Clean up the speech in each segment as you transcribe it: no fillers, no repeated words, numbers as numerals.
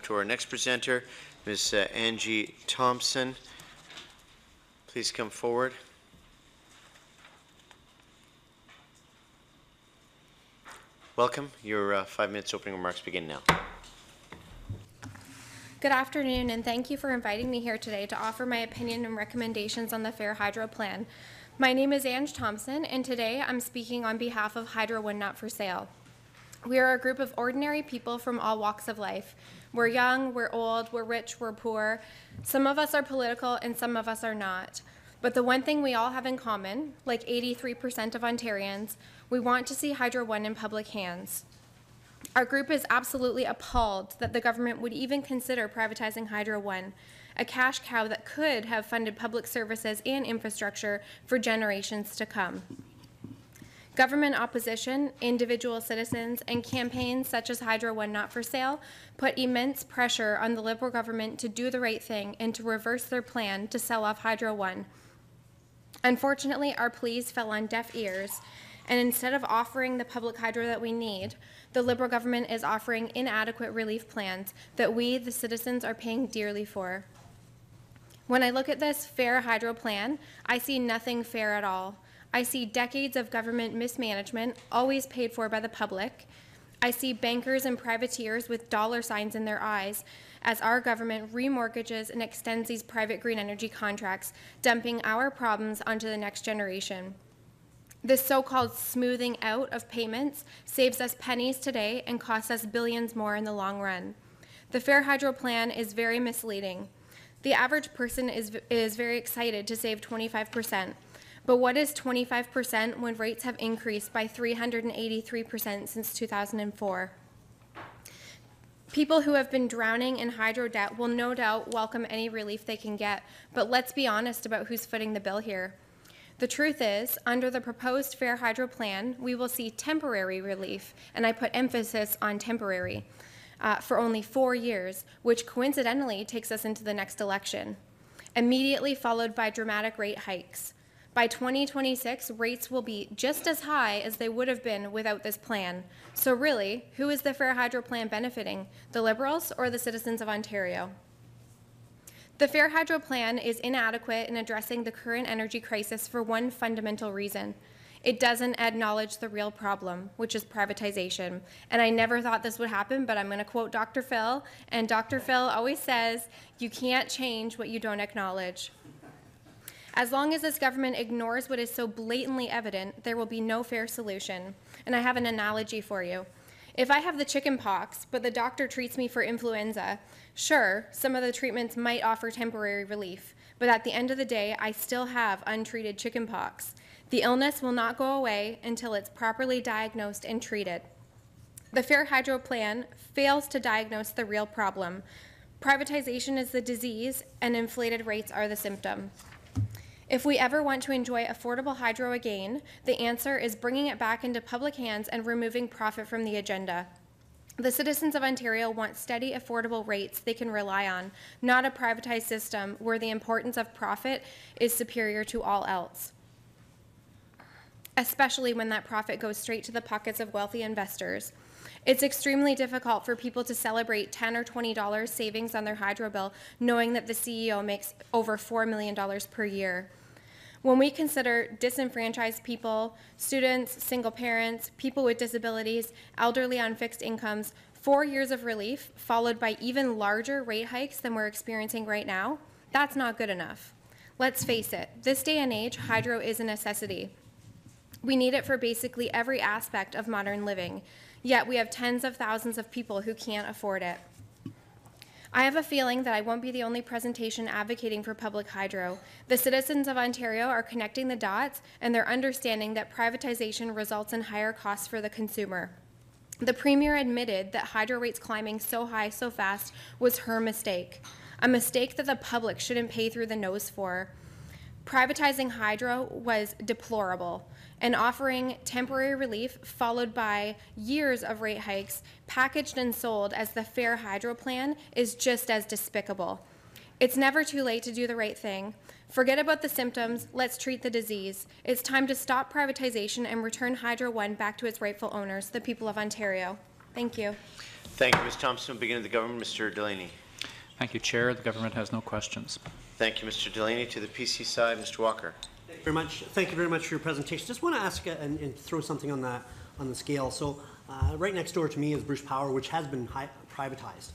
to our next presenter, Ms. Angie Thompson. Please come forward. Welcome. Your 5 minutes opening remarks begin now. Good afternoon, and thank you for inviting me here today to offer my opinion and recommendations on the Fair Hydro Plan. My name is Angie Thompson, and today I'm speaking on behalf of Hydro One Not For Sale. We are a group of ordinary people from all walks of life. We're young, we're old, we're rich, we're poor. Some of us are political and some of us are not. But the one thing we all have in common, like 83% of Ontarians, we want to see Hydro One in public hands. Our group is absolutely appalled that the government would even consider privatizing Hydro One, a cash cow that could have funded public services and infrastructure for generations to come. Government opposition, individual citizens, and campaigns such as Hydro One Not For Sale put immense pressure on the Liberal government to do the right thing and to reverse their plan to sell off Hydro One. Unfortunately, our pleas fell on deaf ears, and instead of offering the public hydro that we need, the Liberal government is offering inadequate relief plans that we, the citizens, are paying dearly for. When I look at this Fair Hydro Plan, I see nothing fair at all. I see decades of government mismanagement, always paid for by the public. I see bankers and privateers with dollar signs in their eyes as our government remortgages and extends these private green energy contracts, dumping our problems onto the next generation. This so-called smoothing out of payments saves us pennies today and costs us billions more in the long run. The Fair Hydro Plan is very misleading. The average person is very excited to save 25%. But what is 25% when rates have increased by 383% since 2004? People who have been drowning in hydro debt will no doubt welcome any relief they can get, but let's be honest about who's footing the bill here. The truth is, under the proposed Fair Hydro Plan, we will see temporary relief, and I put emphasis on temporary, for only 4 years, which coincidentally takes us into the next election, immediately followed by dramatic rate hikes. By 2026, rates will be just as high as they would have been without this plan. So really, who is the Fair Hydro Plan benefiting, the Liberals or the citizens of Ontario? The Fair Hydro Plan is inadequate in addressing the current energy crisis for one fundamental reason. It doesn't acknowledge the real problem, which is privatization. And I never thought this would happen, but I'm going to quote Dr. Phil, and Dr. Phil always says, "You can't change what you don't acknowledge." As long as this government ignores what is so blatantly evident, there will be no fair solution. And I have an analogy for you. If I have the chicken pox, but the doctor treats me for influenza, sure, some of the treatments might offer temporary relief, but at the end of the day, I still have untreated chicken pox. The illness will not go away until it's properly diagnosed and treated. The Fair Hydro Plan fails to diagnose the real problem. Privatization is the disease, and inflated rates are the symptom. If we ever want to enjoy affordable hydro again, the answer is bringing it back into public hands and removing profit from the agenda. The citizens of Ontario want steady, affordable rates they can rely on, not a privatized system where the importance of profit is superior to all else, especially when that profit goes straight to the pockets of wealthy investors. It's extremely difficult for people to celebrate $10 or $20 savings on their hydro bill, knowing that the CEO makes over $4 million per year. When we consider disenfranchised people, students, single parents, people with disabilities, elderly on fixed incomes, 4 years of relief followed by even larger rate hikes than we're experiencing right now, that's not good enough. Let's face it, this day and age, hydro is a necessity. We need it for basically every aspect of modern living, yet we have tens of thousands of people who can't afford it. I have a feeling that I won't be the only presentation advocating for public hydro. The citizens of Ontario are connecting the dots, and they're understanding that privatization results in higher costs for the consumer. The Premier admitted that hydro rates climbing so high so fast was her mistake, a mistake that the public shouldn't pay through the nose for. Privatizing hydro was deplorable, and offering temporary relief followed by years of rate hikes packaged and sold as the Fair Hydro Plan is just as despicable. It's never too late to do the right thing. Forget about the symptoms, let's treat the disease. It's time to stop privatization and return Hydro One back to its rightful owners, the people of Ontario. Thank you. Thank you, Ms. Thompson. We'll begin with the government. Mr. Delaney. Thank you, Chair. The government has no questions. Thank you, Mr. Delaney. To the PC side, Mr. Walker. Thank you very much. Thank you very much for your presentation. Just want to ask and throw something on the scale. So, right next door to me is Bruce Power, which has been privatized.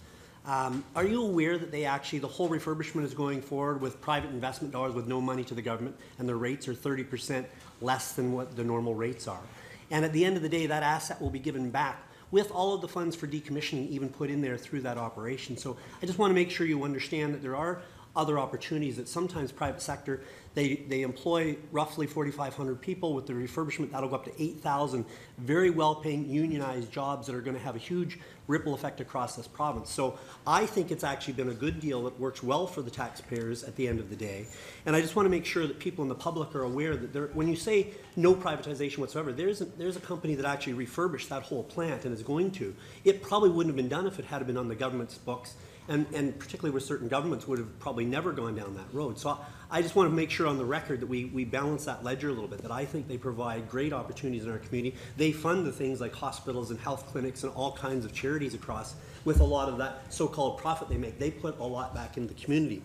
Are you aware that the whole refurbishment is going forward with private investment dollars with no money to the government, and the rates are 30% less than what the normal rates are? And at the end of the day, that asset will be given back with all of the funds for decommissioning even put in there through that operation. So I just want to make sure you understand that there are other opportunities that sometimes private sector, they employ roughly 4,500 people. With the refurbishment, that'll go up to 8,000 very well-paying unionized jobs that are going to have a huge ripple effect across this province. So I think it's actually been a good deal that works well for the taxpayers at the end of the day. And I just want to make sure that people in the public are aware that when you say no privatization whatsoever, there's a company that actually refurbished that whole plant and is going to. It probably wouldn't have been done if it had been on the government's books. And particularly with certain governments would have probably never gone down that road. So I just want to make sure on the record that we balance that ledger a little bit, that I think they provide great opportunities in our community. They fund the things like hospitals and health clinics and all kinds of charities across with a lot of that so-called profit they make. They put a lot back into the community.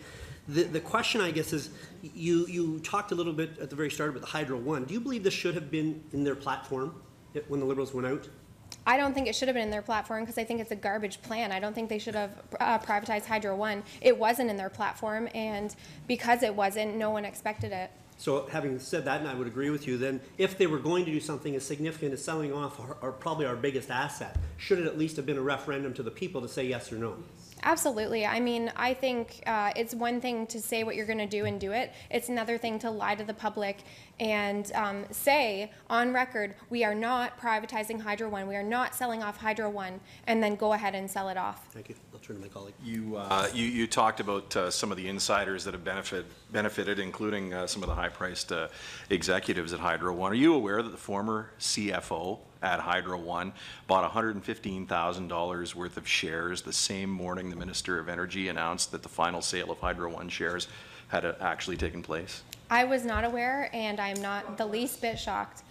The question, I guess, is you talked a little bit at the very start about the Hydro One. Do you believe this should have been in their platform when the Liberals went out? I don't think it should have been in their platform because I think it's a garbage plan. I don't think they should have privatized Hydro One. It wasn't in their platform, and because it wasn't, no one expected it. So having said that, and I would agree with you, then if they were going to do something as significant as selling off probably our biggest asset, should it at least have been a referendum to the people to say yes or no? Absolutely. I mean, I think it's one thing to say what you're going to do and do it. It's another thing to lie to the public and say on record, we are not privatizing Hydro One, we are not selling off Hydro One, and then go ahead and sell it off. Thank you. I'll turn to my colleague. You talked about some of the insiders that have benefited, including some of the high-priced executives at Hydro One. Are you aware that the former CFO at Hydro One bought $115,000 worth of shares the same morning the Minister of Energy announced that the final sale of Hydro One shares had actually taken place? I was not aware, and I'm not the least bit shocked.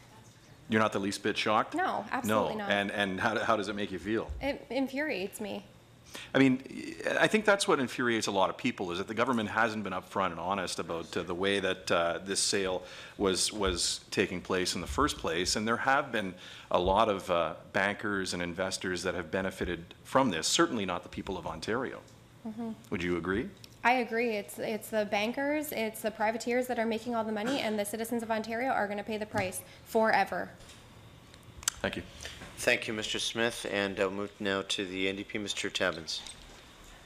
You're not the least bit shocked? No, absolutely no. not. And how does it make you feel? It infuriates me. I mean, I think that's what infuriates a lot of people, is that the government hasn't been upfront and honest about the way that this sale was taking place in the first place. And there have been a lot of bankers and investors that have benefited from this, certainly not the people of Ontario. Mm-hmm. Would you agree? I agree. It's the bankers, it's the privateers that are making all the money, and the citizens of Ontario are going to pay the price forever. Thank you. Thank you, Mr. Smith. And I'll move now to the NDP, Mr. Tabbins.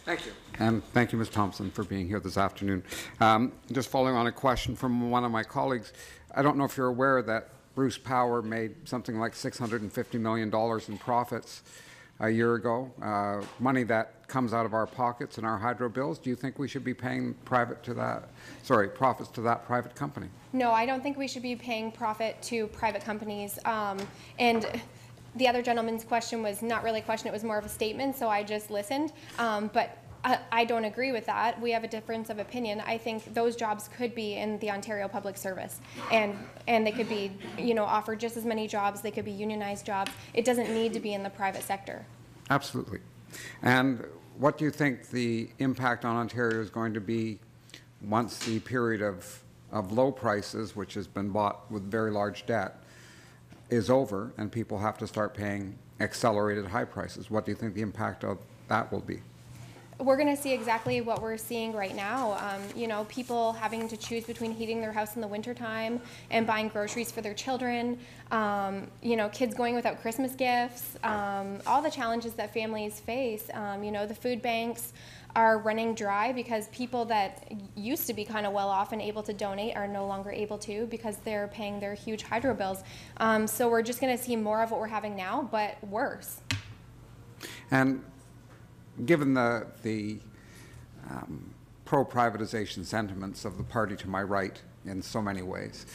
Thank you. And thank you, Ms. Thompson, for being here this afternoon. Just following on a question from one of my colleagues, I don't know if you're aware that Bruce Power made something like $650 million in profits a year ago, money that comes out of our pockets and our hydro bills. Do you think we should be paying profits to that private company? No, I don't think we should be paying profit to private companies. And the other gentleman's question was not really a question, it was more of a statement, so I just listened. But I don't agree with that. We have a difference of opinion. I think those jobs could be in the Ontario Public Service, and they could be, offered just as many jobs. They could be unionized jobs. It doesn't need to be in the private sector. Absolutely. And what do you think the impact on Ontario is going to be once the period of low prices, which has been bought with very large debt, is over and people have to start paying accelerated high prices? What do you think the impact of that will be? We're going to see exactly what we're seeing right now. People having to choose between heating their house in the wintertime and buying groceries for their children, kids going without Christmas gifts, all the challenges that families face. The food banks are running dry because people that used to be kind of well off and able to donate are no longer able to because they're paying their huge hydro bills. So we're just going to see more of what we're having now, but worse. And given the pro-privatization sentiments of the party to my right in so many ways,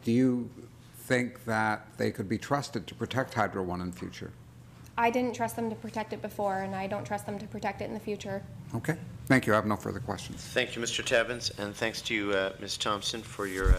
do you think that they could be trusted to protect Hydro One in future? I didn't trust them to protect it before, and I don't trust them to protect it in the future. Okay. Thank you. I have no further questions. Thank you, Mr. Tabbins, and thanks to you, Ms. Thompson, for your